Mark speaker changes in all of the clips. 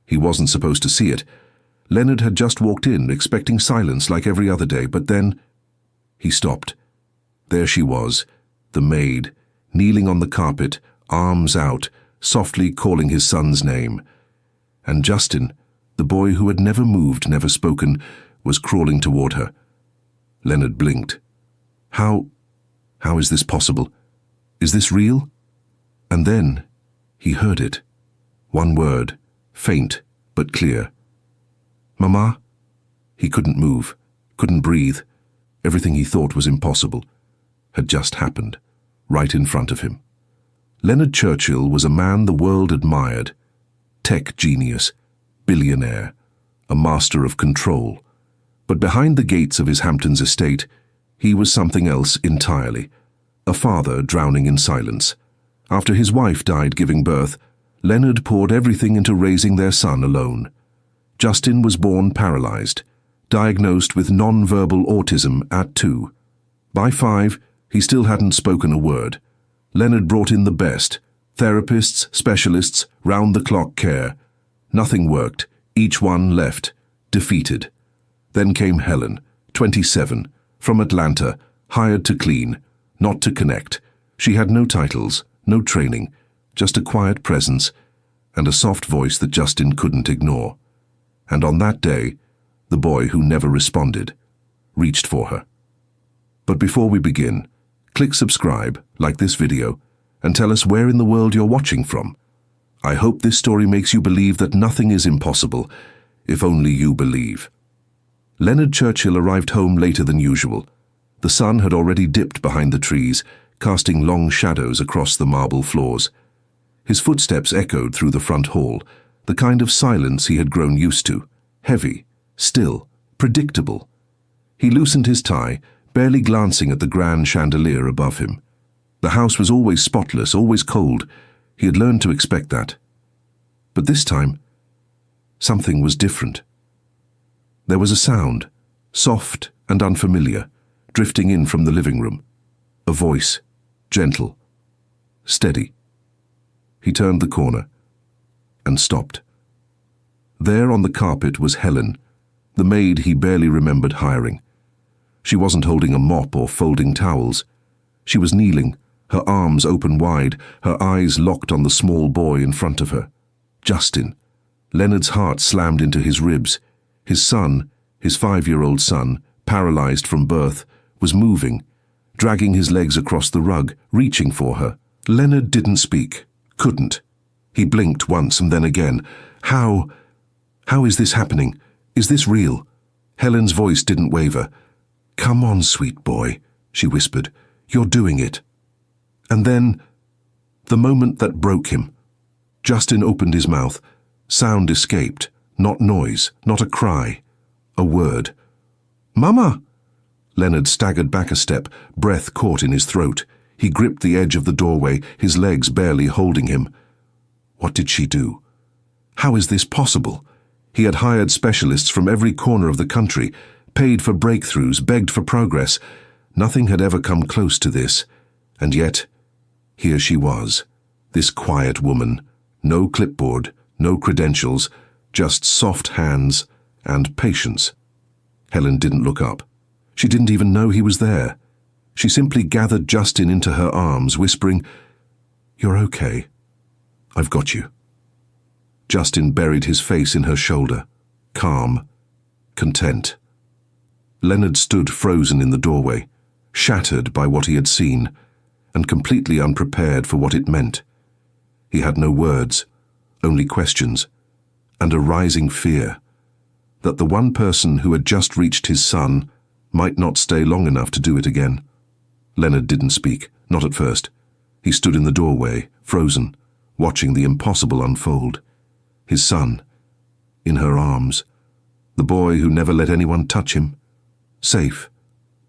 Speaker 1: He wasn't supposed to see it. Leonard had just walked in, expecting silence like every other day, but then he stopped. There she was, the maid, kneeling on the carpet, arms out, softly calling his son's name. And Justin, the boy who had never moved, never spoken, was crawling toward her. Leonard blinked. How is this possible? Is this real? And then he heard it. One word, faint but clear. Mama? He couldn't move, couldn't breathe. Everything he thought was impossible had just happened, right in front of him. Leonard Churchill was a man the world admired. Tech genius, billionaire, a master of control. But behind the gates of his Hamptons estate, he was something else entirely. A father drowning in silence. After his wife died giving birth, Leonard poured everything into raising their son alone. Justin was born paralyzed, diagnosed with non-verbal autism at 2. By 5, he still hadn't spoken a word. Leonard brought in the best, therapists, specialists, round-the-clock care. Nothing worked. Each one left, defeated. Then came Helen, 27, from Atlanta, hired to clean, not to connect. She had no titles, no training, just a quiet presence and a soft voice that Justin couldn't ignore. And on that day, the boy who never responded reached for her. But before we begin, click subscribe, like this video, and tell us where in the world you're watching from. I hope this story makes you believe that nothing is impossible, if only you believe. Leonard Churchill arrived home later than usual. The sun had already dipped behind the trees, casting long shadows across the marble floors. His footsteps echoed through the front hall, the kind of silence he had grown used to, heavy, still, predictable. He loosened his tie, barely glancing at the grand chandelier above him. The house was always spotless, always cold. He had learned to expect that. But this time, something was different. There was a sound, soft and unfamiliar, drifting in from the living room. A voice, gentle, steady. He turned the corner and stopped. There on the carpet was Helen, the maid he barely remembered hiring. She wasn't holding a mop or folding towels. She was kneeling, her arms open wide, her eyes locked on the small boy in front of her. Justin. Leonard's heart slammed into his ribs. His son, his 5-year-old son, paralyzed from birth, was moving, dragging his legs across the rug, reaching for her. Leonard didn't speak, couldn't. He blinked once and then again. How is this happening? Is this real? Helen's voice didn't waver. Come on, sweet boy, she whispered. You're doing it. And then, the moment that broke him. Justin opened his mouth. Sound escaped, not noise, not a cry, a word. Mama! Leonard staggered back a step, breath caught in his throat. He gripped the edge of the doorway, his legs barely holding him. What did she do? How is this possible? He had hired specialists from every corner of the country, paid for breakthroughs, begged for progress. Nothing had ever come close to this. And yet, here she was, this quiet woman, no clipboard, no credentials, just soft hands and patience. Helen didn't look up. She didn't even know he was there. She simply gathered Justin into her arms, whispering, "You're okay. I've got you." Justin buried his face in her shoulder, calm, content. Leonard stood frozen in the doorway, shattered by what he had seen, and completely unprepared for what it meant. He had no words, only questions, and a rising fear that the one person who had just reached his son might not stay long enough to do it again. Leonard didn't speak, not at first. He stood in the doorway, frozen, watching the impossible unfold. His son, in her arms, the boy who never let anyone touch him, safe,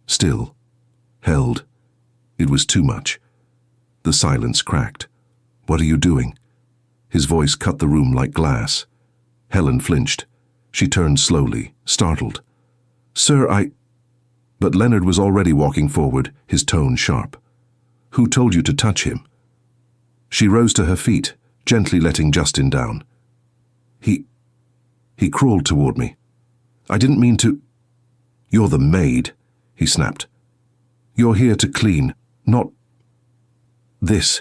Speaker 1: still, held. It was too much. The silence cracked. "What are you doing?" His voice cut the room like glass. Helen flinched. She turned slowly, startled. "Sir, But Leonard was already walking forward, his tone sharp. "Who told you to touch him?" She rose to her feet, gently letting Justin down. He crawled toward me. "I didn't mean to—" "You're the maid," he snapped. "You're here to clean, not this."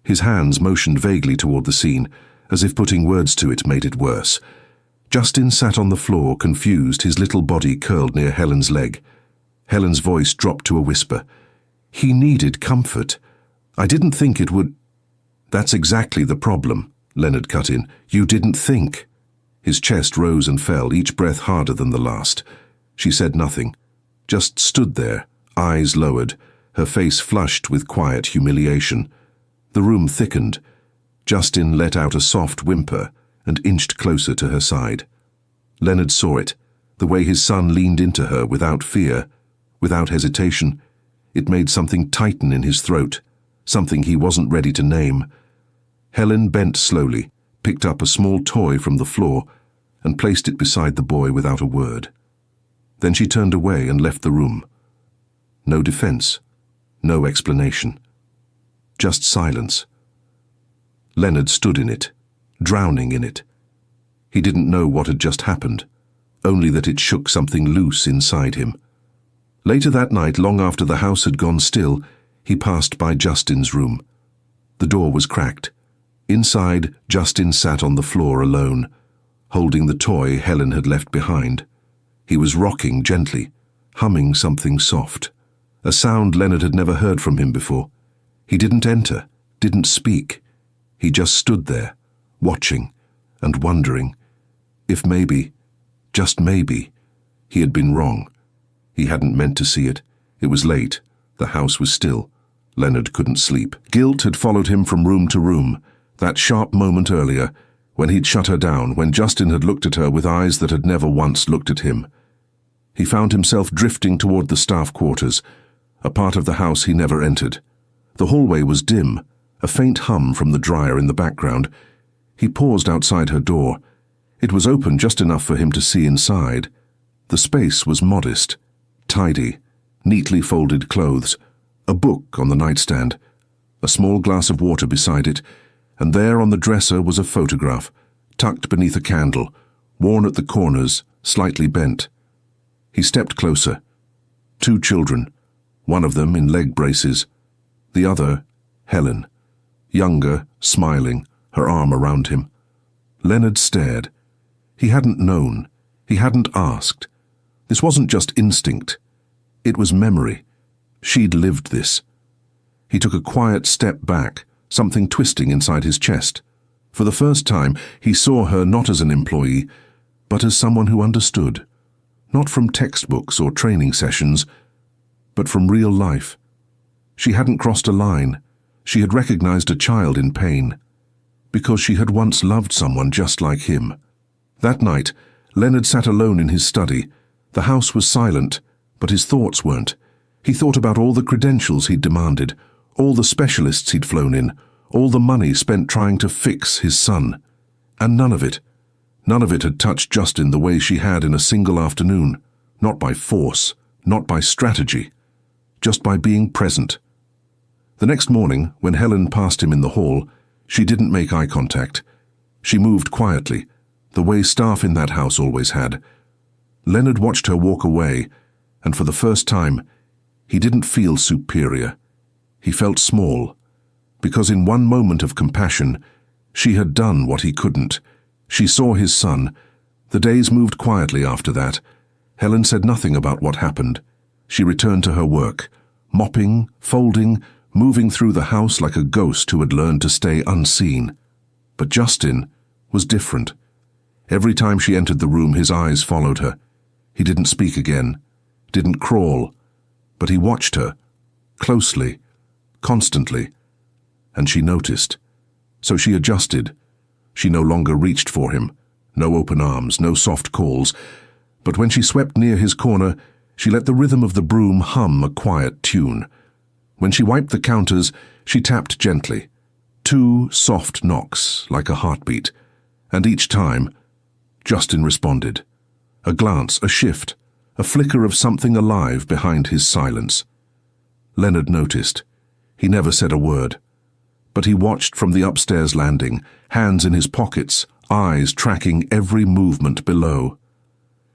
Speaker 1: His hands motioned vaguely toward the scene, as if putting words to it made it worse. Justin sat on the floor, confused, his little body curled near Helen's leg. Helen's voice dropped to a whisper. "He needed comfort. I didn't think it would—" "That's exactly the problem," Leonard cut in. "You didn't think." His chest rose and fell, each breath harder than the last. She said nothing, just stood there, eyes lowered, her face flushed with quiet humiliation. The room thickened. Justin let out a soft whimper and inched closer to her side. Leonard saw it, the way his son leaned into her without fear, without hesitation. It made something tighten in his throat, something he wasn't ready to name. Helen bent slowly, picked up a small toy from the floor, and placed it beside the boy without a word. Then she turned away and left the room. No defense, no explanation. Just silence. Leonard stood in it, drowning in it. He didn't know what had just happened, only that it shook something loose inside him. Later that night, long after the house had gone still, he passed by Justin's room. The door was cracked. Inside, Justin sat on the floor alone, holding the toy Helen had left behind. He was rocking gently, humming something soft, a sound Leonard had never heard from him before. He didn't enter, didn't speak. He just stood there, watching and wondering if maybe, just maybe, he had been wrong. He hadn't meant to see it. It was late. The house was still. Leonard couldn't sleep. Guilt had followed him from room to room. That sharp moment earlier, when he'd shut her down, when Justin had looked at her with eyes that had never once looked at him. He found himself drifting toward the staff quarters, a part of the house he never entered. The hallway was dim, a faint hum from the dryer in the background. He paused outside her door. It was open just enough for him to see inside. The space was modest, tidy, neatly folded clothes, a book on the nightstand, a small glass of water beside it, and there on the dresser was a photograph, tucked beneath a candle, worn at the corners, slightly bent. He stepped closer. 2 children, one of them in leg braces, the other, Helen, younger, smiling, her arm around him. Leonard stared. He hadn't known. He hadn't asked. This wasn't just instinct. It was memory. She'd lived this. He took a quiet step back, something twisting inside his chest. For the first time, he saw her not as an employee, but as someone who understood. Not from textbooks or training sessions, but from real life. She hadn't crossed a line. She had recognized a child in pain, because she had once loved someone just like him. That night, Leonard sat alone in his study. The house was silent, but his thoughts weren't. He thought about all the credentials he'd demanded, all the specialists he'd flown in, all the money spent trying to fix his son. And none of it had touched Justin the way she had in a single afternoon. Not by force, not by strategy, just by being present. The next morning, when Helen passed him in the hall, she didn't make eye contact. She moved quietly, the way staff in that house always had. Leonard watched her walk away, and for the first time, he didn't feel superior. He felt small, because in one moment of compassion, she had done what he couldn't. She saw his son. The days moved quietly after that. Helen said nothing about what happened. She returned to her work, mopping, folding, moving through the house like a ghost who had learned to stay unseen. But Justin was different. Every time she entered the room, his eyes followed her. He didn't speak again, didn't crawl, but he watched her, closely, constantly, and she noticed. So she adjusted. She no longer reached for him, no open arms, no soft calls, but when she swept near his corner, she let the rhythm of the broom hum a quiet tune. When she wiped the counters, she tapped gently. 2 soft knocks, like a heartbeat, and each time, Justin responded. A glance, a shift, a flicker of something alive behind his silence. Leonard noticed. He never said a word, but he watched from the upstairs landing, hands in his pockets, eyes tracking every movement below.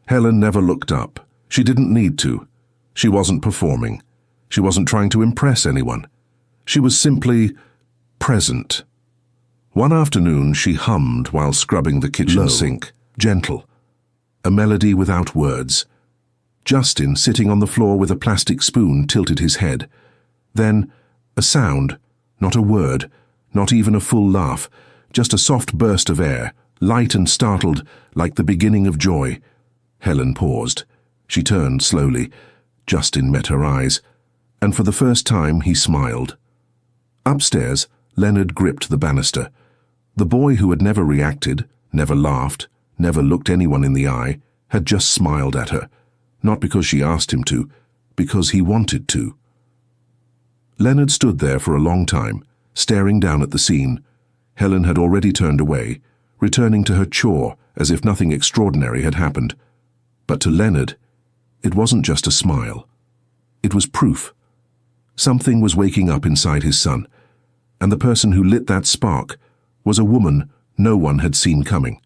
Speaker 1: Helen never looked up. She didn't need to. She wasn't performing. She wasn't trying to impress anyone. She was simply present. One afternoon she hummed while scrubbing the kitchen sink, gentle. A melody without words. Justin, sitting on the floor with a plastic spoon, tilted his head. Then, a sound, not a word, not even a full laugh, just a soft burst of air, light and startled, like the beginning of joy. Helen paused. She turned slowly. Justin met her eyes, and for the first time he smiled. Upstairs, Leonard gripped the banister. The boy who had never reacted, never laughed, never looked anyone in the eye, had just smiled at her. Not because she asked him to, because he wanted to. Leonard stood there for a long time, staring down at the scene. Helen had already turned away, returning to her chore as if nothing extraordinary had happened. But to Leonard, it wasn't just a smile. It was proof. Something was waking up inside his son, and the person who lit that spark was a woman no one had seen coming.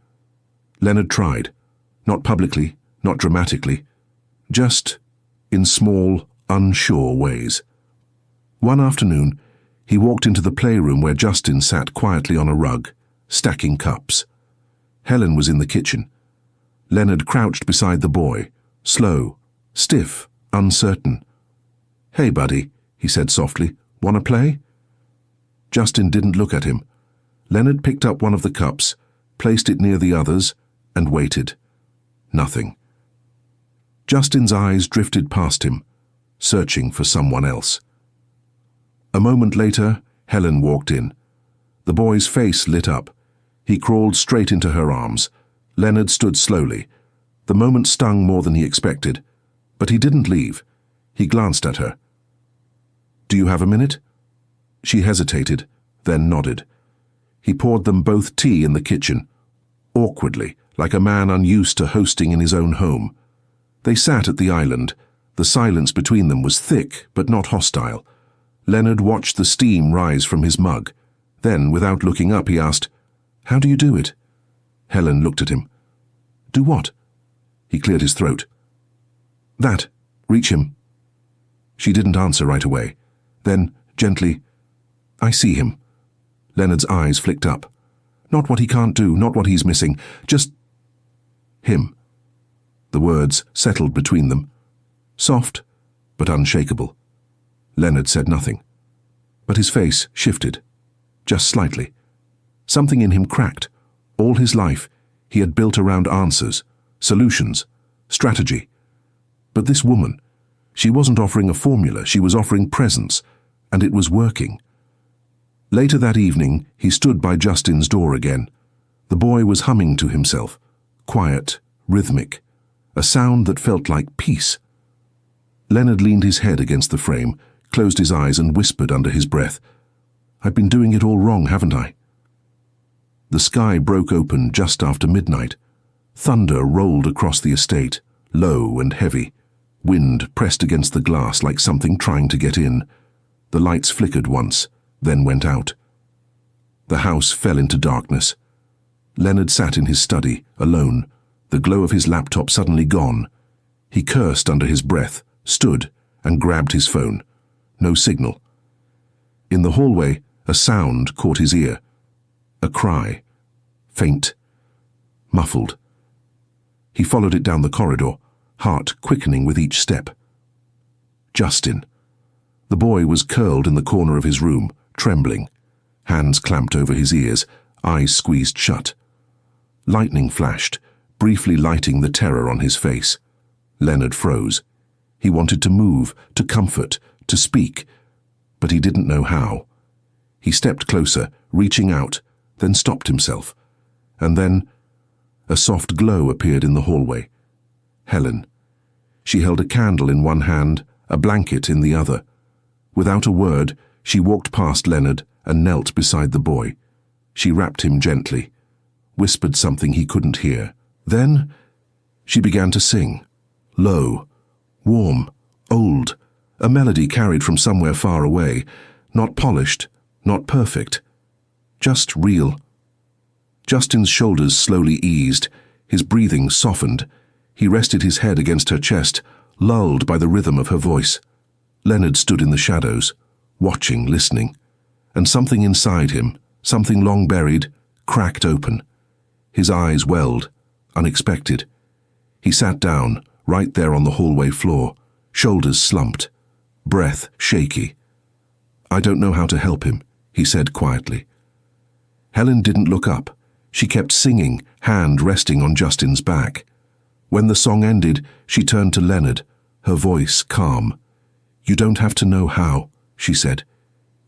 Speaker 1: Leonard tried, not publicly, not dramatically, just in small, unsure ways. One afternoon, he walked into the playroom where Justin sat quietly on a rug, stacking cups. Helen was in the kitchen. Leonard crouched beside the boy, slow, stiff, uncertain. "Hey, buddy," he said softly, "wanna play?" Justin didn't look at him. Leonard picked up one of the cups, placed it near the others, and waited. Nothing. Justin's eyes drifted past him, searching for someone else. A moment later, Helen walked in. The boy's face lit up. He crawled straight into her arms. Leonard stood slowly. The moment stung more than he expected, but he didn't leave. He glanced at her. "Do you have a minute?" She hesitated, then nodded. He poured them both tea in the kitchen, awkwardly, like a man unused to hosting in his own home. They sat at the island. The silence between them was thick, but not hostile. Leonard watched the steam rise from his mug. Then, without looking up, he asked, "How do you do it?" Helen looked at him. "Do what?" He cleared his throat. "That. Reach him." She didn't answer right away. Then, gently, "I see him." Leonard's eyes flicked up. Not what he can't do, not what he's missing, just him. The words settled between them. Soft, but unshakable. Leonard said nothing. But his face shifted. Just slightly. Something in him cracked. All his life, he had built around answers, solutions, strategy. But this woman, she wasn't offering a formula, she was offering presence, and it was working. Later that evening, he stood by Justin's door again. The boy was humming to himself, quiet, rhythmic, a sound that felt like peace. Leonard leaned his head against the frame, closed his eyes and whispered under his breath, "I've been doing it all wrong, haven't I?" The sky broke open just after midnight. Thunder rolled across the estate, low and heavy. Wind pressed against the glass like something trying to get in. The lights flickered once, then went out. The house fell into darkness. Leonard sat in his study, alone, the glow of his laptop suddenly gone. He cursed under his breath, stood, and grabbed his phone. No signal. In the hallway, a sound caught his ear. A cry. Faint. Muffled. He followed it down the corridor, heart quickening with each step. Justin. The boy was curled in the corner of his room, trembling. Hands clamped over his ears, eyes squeezed shut. Lightning flashed, briefly lighting the terror on his face. Leonard froze. He wanted to move, to comfort, to speak, but he didn't know how. He stepped closer, reaching out, then stopped himself. And then, a soft glow appeared in the hallway. Helen. She held a candle in one hand, a blanket in the other. Without a word, she walked past Leonard and knelt beside the boy. She wrapped him gently, whispered something he couldn't hear. Then, she began to sing. Low, warm, old, a melody carried from somewhere far away, not polished, not perfect, just real. Justin's shoulders slowly eased, his breathing softened. He rested his head against her chest, lulled by the rhythm of her voice. Leonard stood in the shadows, watching, listening, and something inside him, something long buried, cracked open. His eyes welled, unexpected. He sat down, right there on the hallway floor, shoulders slumped, breath shaky. "I don't know how to help him," he said quietly. Helen didn't look up. She kept singing, hand resting on Justin's back. When the song ended, she turned to Leonard, her voice calm. "You don't have to know how," she said.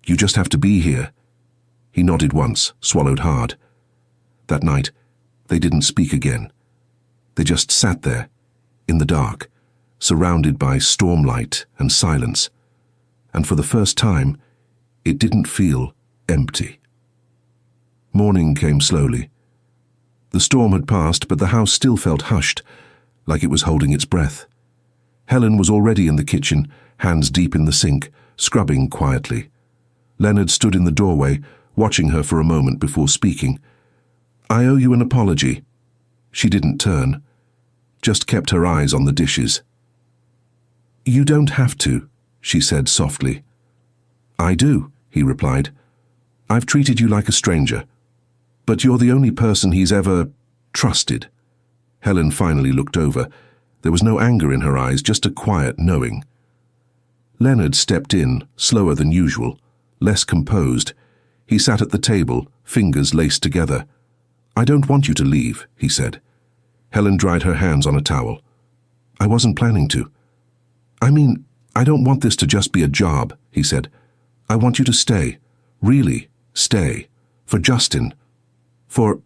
Speaker 1: "You just have to be here." He nodded once, swallowed hard. That night, they didn't speak again. They just sat there, in the dark, surrounded by stormlight and silence. And for the first time, it didn't feel empty. Morning came slowly. The storm had passed, but the house still felt hushed, like it was holding its breath. Helen was already in the kitchen, hands deep in the sink, scrubbing quietly. Leonard stood in the doorway, watching her for a moment before speaking. "I owe you an apology." She didn't turn, just kept her eyes on the dishes. "You don't have to," she said softly. "I do," he replied. "I've treated you like a stranger. But you're the only person he's ever trusted." Helen finally looked over. There was no anger in her eyes, just a quiet knowing. Leonard stepped in, slower than usual, less composed. He sat at the table, fingers laced together. "I don't want you to leave," he said. Helen dried her hands on a towel. "I wasn't planning to." I don't want this to just be a job," he said. "I want you to stay. Really, stay. For Justin. For—"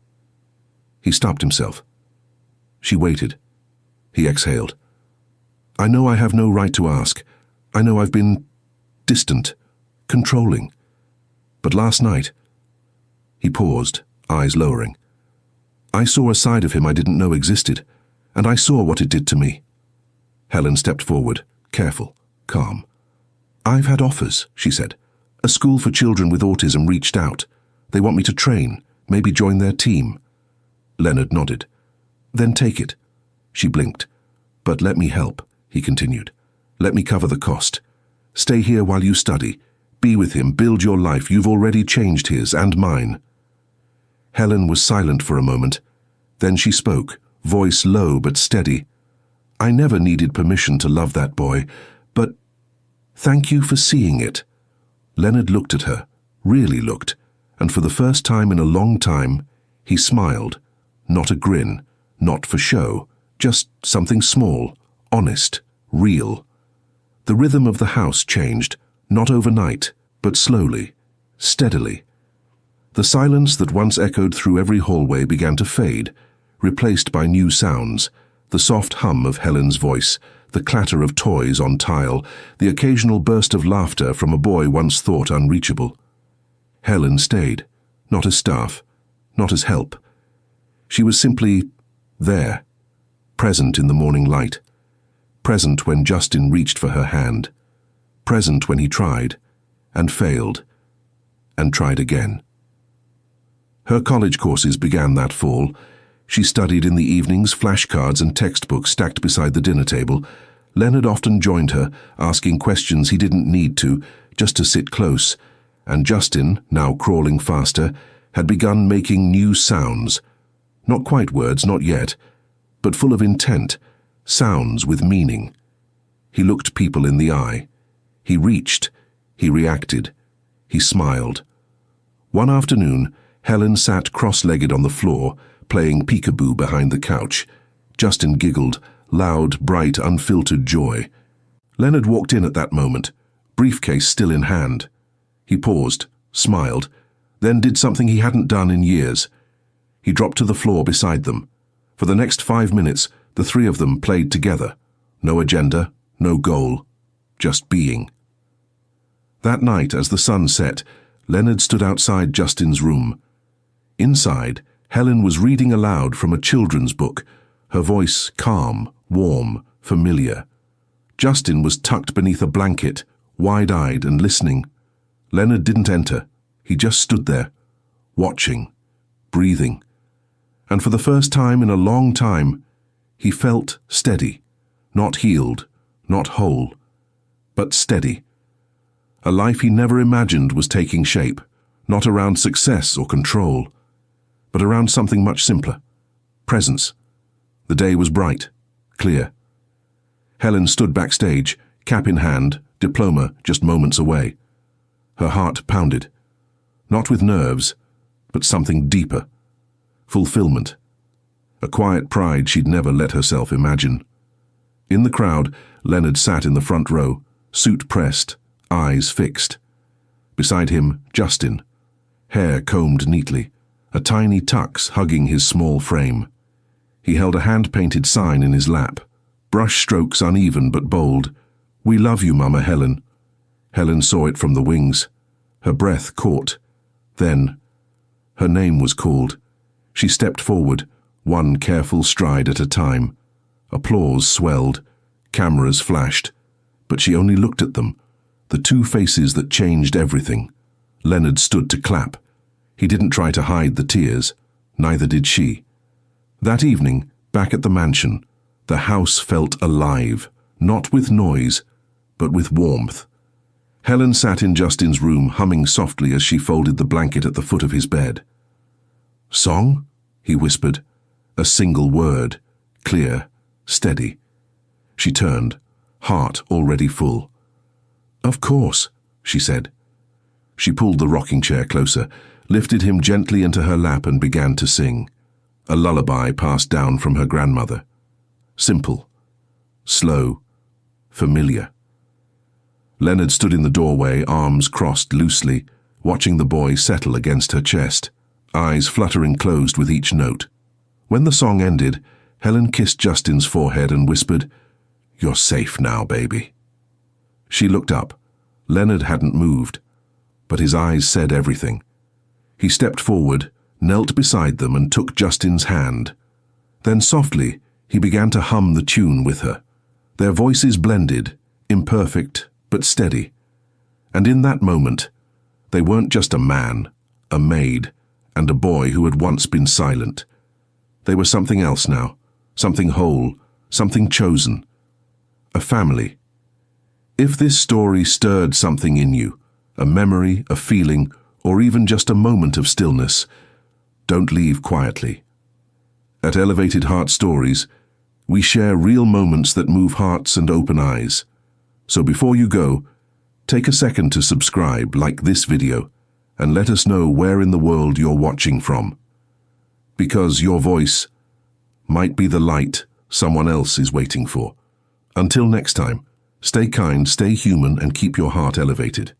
Speaker 1: He stopped himself. She waited. He exhaled. "I know I have no right to ask. I know I've been distant, controlling. But last night—" He paused, eyes lowering. "I saw a side of him I didn't know existed, and I saw what it did to me." Helen stepped forward, careful, calm. "I've had offers," she said. "A school for children with autism reached out. They want me to train, maybe join their team." Leonard nodded. "Then take it." She blinked. "But let me help," he continued. "Let me cover the cost. Stay here while you study. Be with him, build your life. You've already changed his and mine." Helen was silent for a moment. Then she spoke, voice low but steady. "I never needed permission to love that boy, but thank you for seeing it." Leonard looked at her, really looked, and for the first time in a long time, he smiled. Not a grin, not for show, just something small, honest, real. The rhythm of the house changed, not overnight, but slowly, steadily. The silence that once echoed through every hallway began to fade, replaced by new sounds, the soft hum of Helen's voice, the clatter of toys on tile, the occasional burst of laughter from a boy once thought unreachable. Helen stayed, not as staff, not as help. She was simply there, present in the morning light, present when Justin reached for her hand, present when he tried, and failed, and tried again. Her college courses began that fall. She studied in the evenings, flashcards and textbooks stacked beside the dinner table. Leonard often joined her, asking questions he didn't need to, just to sit close. And Justin, now crawling faster, had begun making new sounds. Not quite words, not yet, but full of intent, sounds with meaning. He looked people in the eye. He reached. He reacted. He smiled. One afternoon, Helen sat cross-legged on the floor, playing peekaboo behind the couch. Justin giggled, loud, bright, unfiltered joy. Leonard walked in at that moment, briefcase still in hand. He paused, smiled, then did something he hadn't done in years. He dropped to the floor beside them. For the next 5 minutes, the three of them played together. No agenda, no goal, just being. That night, as the sun set, Leonard stood outside Justin's room. Inside, Helen was reading aloud from a children's book, her voice calm, warm, familiar. Justin was tucked beneath a blanket, wide-eyed and listening. Leonard didn't enter. He just stood there, watching, breathing, And for the first time in a long time, he felt steady, not healed, not whole, but steady. A life he never imagined was taking shape, not around success or control, but around something much simpler: presence. The day was bright, clear. Helen stood backstage, cap in hand, diploma just moments away. Her heart pounded, not with nerves, but something deeper: fulfillment. A quiet pride she'd never let herself imagine. In the crowd, Leonard sat in the front row, suit pressed, eyes fixed. Beside him, Justin, hair combed neatly, a tiny tux hugging his small frame. He held a hand-painted sign in his lap, brush strokes uneven but bold. "We love you, Mama Helen." Helen saw it from the wings. Her breath caught. Then, her name was called. She stepped forward, one careful stride at a time. Applause swelled, cameras flashed, but she only looked at them, the two faces that changed everything. Leonard stood to clap. He didn't try to hide the tears, neither did she. That evening, back at the mansion, the house felt alive, not with noise, but with warmth. Helen sat in Justin's room, humming softly as she folded the blanket at the foot of his bed. "Song?" he whispered. A single word, clear, steady. She turned, heart already full. "Of course," she said. She pulled the rocking chair closer, lifted him gently into her lap and began to sing. A lullaby passed down from her grandmother. Simple, slow, familiar. Leonard stood in the doorway, arms crossed loosely, watching the boy settle against her chest, eyes fluttering closed with each note. When the song ended, Helen kissed Justin's forehead and whispered, "You're safe now, baby." She looked up. Leonard hadn't moved, but his eyes said everything. He stepped forward, knelt beside them and took Justin's hand. Then softly, he began to hum the tune with her. Their voices blended, imperfect but steady. And in that moment, they weren't just a man, a maid, and a boy who had once been silent. They were something else now, something whole, something chosen. A family. If this story stirred something in you, a memory, a feeling, or even just a moment of stillness, don't leave quietly. At Elevated Heart Stories, we share real moments that move hearts and open eyes. So before you go, take a second to subscribe, like this video, and let us know where in the world you're watching from. Because your voice might be the light someone else is waiting for. Until next time, stay kind, stay human, and keep your heart elevated.